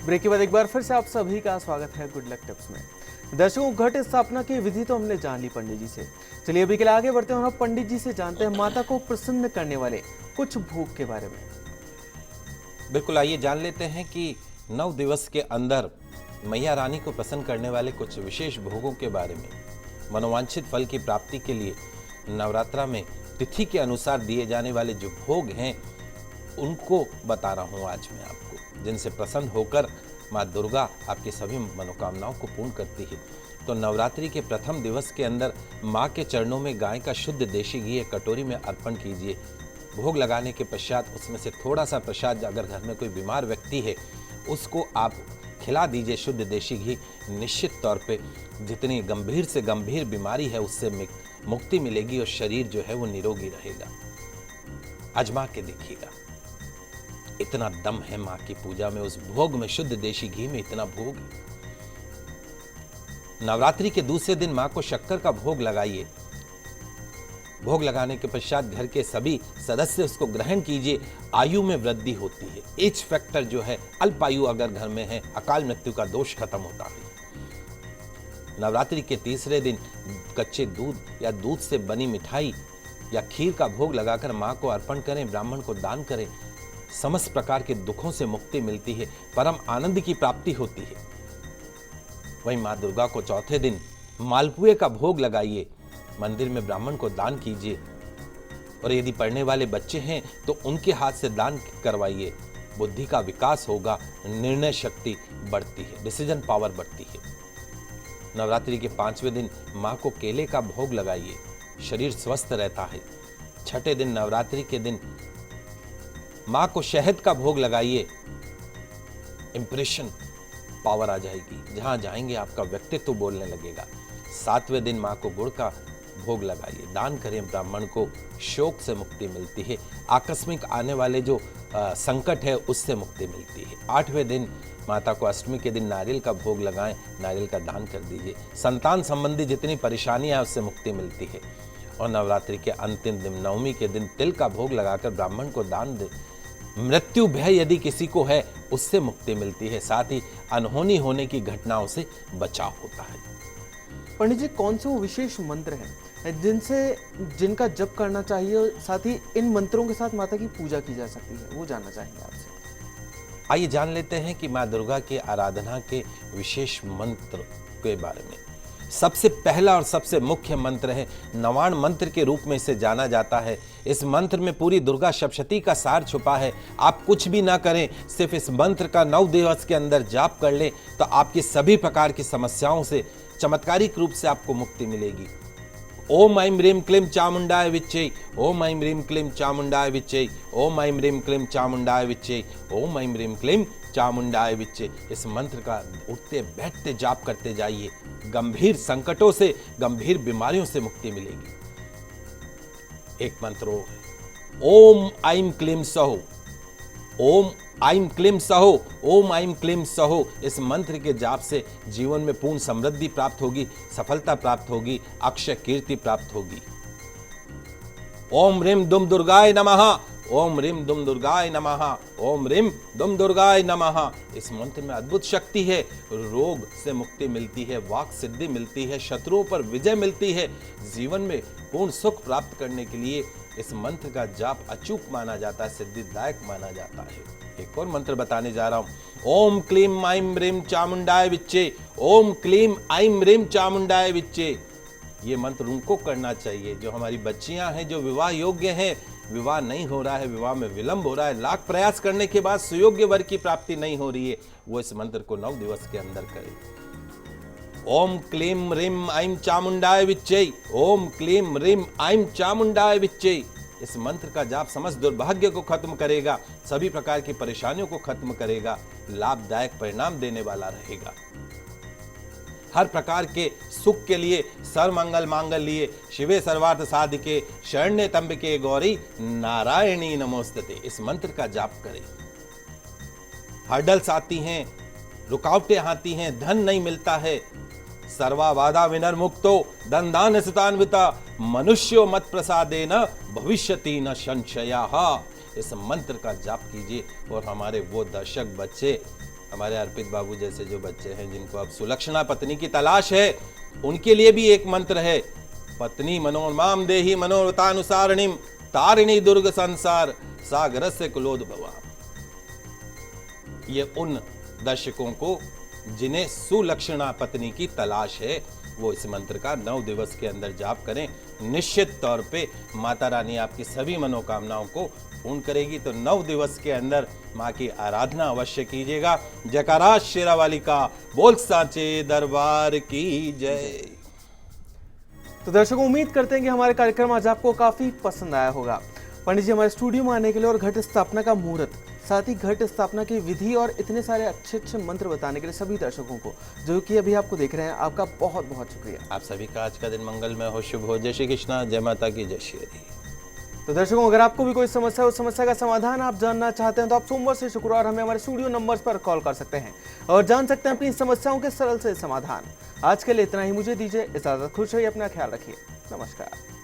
Break के बाद एक बार फिर से आप सभी का स्वागत है गुड लक टिप्स में। दर्शकों, घट स्थापना की विधि तो हमने जान ली पंडित जी से। चलिए अभी के लिए आगे बढ़ते हैं और पंडित जी से जानते हैं माता को प्रसन्न करने वाले कुछ भोग के बारे में। बिल्कुल, आइए जान लेते हैं कि 9 दिवस के अंदर मैया रानी को प्रसन्न करने वाले कुछ विशेष भोगों के बारे में। मनोवांछित फल की प्राप्ति के लिए नवरात्रा में तिथि के अनुसार दिए जाने वाले जो भोग हैं उनको बता रहा हूँ आज मैं आपको, जिनसे प्रसन्न होकर माँ दुर्गा आपकी सभी मनोकामनाओं को पूर्ण करती है। तो नवरात्रि के प्रथम दिवस के अंदर माँ के चरणों में गाय का शुद्ध देशी घी एक कटोरी में अर्पण कीजिए। भोग लगाने के पश्चात उसमें से थोड़ा सा प्रसाद, अगर घर में कोई बीमार व्यक्ति है उसको आप खिला दीजिए। शुद्ध देशी घी निश्चित तौर पे जितनी गंभीर से गंभीर बीमारी है उससे मुक्ति मिलेगी और शरीर जो है वो निरोगी रहेगा। आजमा के देखिएगा, इतना दम है माँ की पूजा में, उस भोग में, शुद्ध देशी घी में इतना भोग है। नवरात्रि के दूसरे दिन माँ को शक्कर का भोग लगाइए। भोग लगाने के पश्चात घर के सभी सदस्य उसको ग्रहण कीजिए। आयु में वृद्धि होती है, एज फैक्टर जो है, अल्प आयु अगर घर में है, अकाल मृत्यु का दोष खत्म होता है। नवरात्रि के तीसरे दिन कच्चे दूध या दूध से बनी मिठाई या खीर का भोग लगाकर माँ को अर्पण करें, ब्राह्मण को दान करें। समस्त प्रकार के दुखों से मुक्ति मिलती है, परम आनंद की प्राप्ति होती है। वहीं माँ दुर्गा को चौथे दिन मालपुए का भोग लगाइए, मंदिर में ब्राह्मण को दान कीजिए और यदि पढ़ने वाले बच्चे हैं तो उनके हाथ से दान करवाइए। बुद्धि का विकास होगा, निर्णय शक्ति बढ़ती है, डिसीजन पावर बढ़ती है। नवरात्रि के 5वें दिन माँ को केले का भोग लगाइए, शरीर स्वस्थ रहता है। छठे दिन नवरात्रि के दिन माँ को शहद का भोग लगाइए, इंप्रेशन पावर आ जाएगी, जहां जाएंगे आपका व्यक्तित्व बोलने लगेगा। 7वें दिन माँ को गुड़ का भोग लगाइए, दान करें ब्राह्मण को, शोक से मुक्ति मिलती है। आकस्मिक आने वाले जो संकट है उससे मुक्ति मिलती है। 8वें दिन माता को अष्टमी के दिन नारियल का भोग लगाएं, नारियल का दान कर दीजिए। संतान संबंधी जितनी परेशानियां उससे मुक्ति मिलती है। और नवरात्रि के अंतिम दिन नवमी के दिन तिल का भोग लगाकर ब्राह्मण को दान दे। मृत्यु भय यदि किसी को है उससे मुक्ति मिलती है, साथ ही अनहोनी होने की घटनाओं से बचाव होता है। पंडित जी, कौन से वो विशेष मंत्र हैं जिनका जप करना चाहिए और साथ ही इन मंत्रों के साथ माता की पूजा की जा सकती है, वो जानना चाहेंगे आपसे। आइए जान लेते हैं कि माँ दुर्गा की आराधना के विशेष मंत्र के बारे में। सबसे पहला और सबसे मुख्य मंत्र है, नवाण मंत्र के रूप में इसे जाना जाता है। इस मंत्र में पूरी दुर्गा सप्तशती का सार छुपा है। आप कुछ भी ना करें, सिर्फ इस मंत्र का 9 दिवस के अंदर जाप कर लें तो आपकी सभी प्रकार की समस्याओं से चमत्कारिक रूप से आपको मुक्ति मिलेगी। ओम ऐं ह्रीं क्लीं चामुंडाय विच्चे, ओम ऐं ह्रीं क्लीं चामुंडाय विच्चे, ओम ऐं ह्रीं क्लीं चामुंडाय विच्चे, ओम ऐं ह्रीं क्लीं चामुंडाय विच्चे। इस मंत्र का उठते बैठते जाप करते जाइए, गंभीर संकटों से, गंभीर बीमारियों से मुक्ति मिलेगी। एक मंत्र है, ओम ऐं क्लीं सहो, ओम ऐं क्लीं सहो, ओम ऐं क्लीं सहो। इस मंत्र के जाप से जीवन में पूर्ण समृद्धि प्राप्त होगी, सफलता प्राप्त होगी, अक्षय कीर्ति प्राप्त होगी। ओम ह्रीं दुम दुर्गाय नमः, ओम ह्रीं दुम दुर्गाय नमः, ओम ह्रीं दुम दुर्गाय नमः। इस मंत्र में अद्भुत शक्ति है, रोग से मुक्ति मिलती है, वाक सिद्धि मिलती है, शत्रुओं पर विजय मिलती है। जीवन में पूर्ण सुख प्राप्त करने के लिए इस मंत्र का जाप अचूक माना जाता है, सिद्धिदायक माना जाता है। एक और मंत्र बताने जा रहा हूं, ओम क्लीं ऐं ह्रीं चामुंडाय विच्चे, ओम क्लीं ऐं ह्रीं चामुंडाय विच्चे। ये मंत्र उनको करना चाहिए जो हमारी बच्चियां हैं, जो विवाह योग्य हैं, विवाह नहीं हो रहा है, विवाह में विलंब हो रहा है, लाख प्रयास करने के बाद सुयोग्य वर की प्राप्ति नहीं हो रही है, वो इस मंत्र को 9 दिवस के अंदर करें। ओम क्लीं ह्रीं ऐं चामुंडाय विच्चे, ओम क्लीं ह्रीं ऐं चामुंडाय विच्चे। इस मंत्र का जाप समस्त दुर्भाग्य को खत्म करेगा, सभी प्रकार की परेशानियों को खत्म करेगा, लाभदायक परिणाम देने वाला रहेगा। हर प्रकार के सुख के लिए सर्वमंगल मांगल्ये शिवे सर्वार्थ साधिके शरण्ये त्र्यंबके गौरी नारायणी नमोस्तुते। इस मंत्र का जाप करें। हर्डल्स आती हैं, रुकावटें आती हैं, धन नहीं मिलता है, सर्वा बाधा विनर्मुक्तो दंदान सुतान्विता मनुष्यो मत प्रसादेन भविष्यति न संशयः। इस मंत्र का जाप कीजिए और हमारे वो दर्शक बच्चे हमारे अर्पित बाबू जैसे जो बच्चे हैं जिनको अब सुलक्षणा पत्नी की तलाश है, उनके लिए भी एक मंत्र है, पत्नी मनोरमाम देहि मनोरथानुसारिणीम तारिणी दुर्ग संसार सागरस्य कुलोद्भवाम। ये उन दर्शकों को जिन्हें सुलक्षणा पत्नी की तलाश है, वो इस मंत्र का 9 दिवस के अंदर जाप करें। निश्चित तौर पे माता रानी आपकी सभी मनोकामनाओं को पूर्ण करेगी। तो 9 दिवस के अंदर माँ की आराधना अवश्य कीजिएगा। जयकारा शेरावाली का, बोल सांचे दरबार की जय। तो दर्शकों, उम्मीद करते हैं कि हमारे कार्यक्रम आज आपको काफी पसंद आया होगा। पंडित जी हमारे स्टूडियो में आने के लिए और घट स्थापना का मुहूर्त, साथ ही घट स्थापना की विधि और इतने सारे अच्छे अच्छे मंत्र बताने के लिए सभी दर्शकों को जो कि अभी आपको देख रहे हैं, आपका बहुत बहुत शुक्रिया। आप सभी का आज का दिन मंगलमय हो, शुभ हो। जय श्री कृष्णा, जय माता की, जय श्री हरि। तो दर्शकों, अगर आपको भी कोई समस्या हो, उस समस्या का समाधान आप जानना चाहते हैं तो आप सोमवार से शुक्रवार हमें हमारे स्टूडियो नंबर्स पर कॉल कर सकते हैं और जान सकते हैं अपनी समस्याओं के सरल से समाधान। आज के लिए इतना ही, मुझे दीजिए इजाजत। खुश रहिए, अपना ख्याल रखिए। नमस्कार।